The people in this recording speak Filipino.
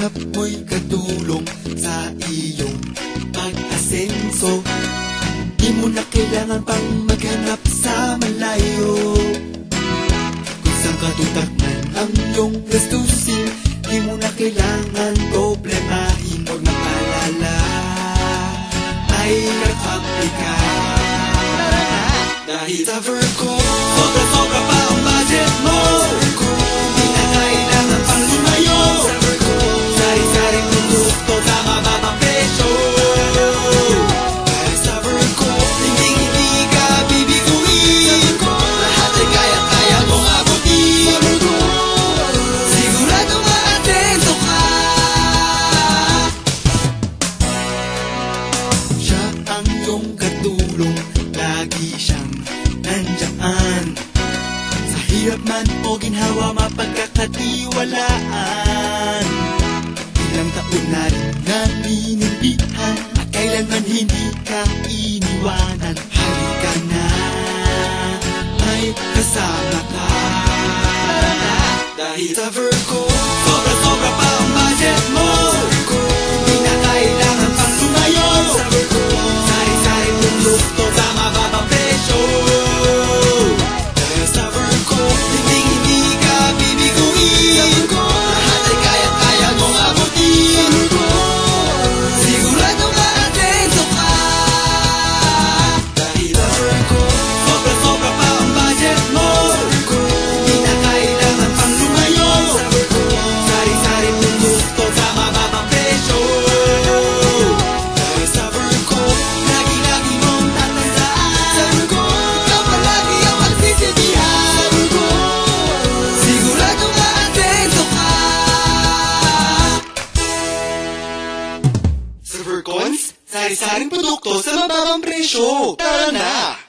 hanap mo'y katulong sa iyong pag-asenso. Di mo na kailangan pang maghanap sa malayo. Kung saan ka tutaknan ang iyong gastusin, di mo na kailangan problemahin. Huwag mag-alala, ay nag-apply ka. Dahil sa Verco, sobra-sobra pa ang budget mo. Di na kailangan pang lumayo. Sari-saring produkto sa mababang presyo. Dahil sa Verco, hindi ka bibiguin. Lahat ay kaya-kaya mong abutin. Sigurado ma-atento ka. Siya ang iyong katulong, lagi siyang nandiyan. Sa hirap man o ginhawa, mapagkakatiwalaan. Ilang taon na rin naninilbihan at kailanman hindi ka iniwanan. Halika na, may kasama ka. Dahil sa Verco, sobra-sobra pa ang budget mo. Di na kailangan pang lumayo. Sari-saring produkto sa mababang presyo. Dahil sa Verco, hindi ka bibiguin. Lahat ay kaya-kaya mong abutin. Sigurado ma-atento ka. Dahil sa Verco, sobra-sobra pa ang budget mo. Di na kailangan pang lumayo. Sari-saring produkto sa mababang presyo. Dahil sa Verco, lagi-lagi mong tatandaan. Ikaw palagi ang magsisilbihan. Sigurado ma-atento ka. Sa Vercons, sari-saring produkto sa mababang presyo. Tara na!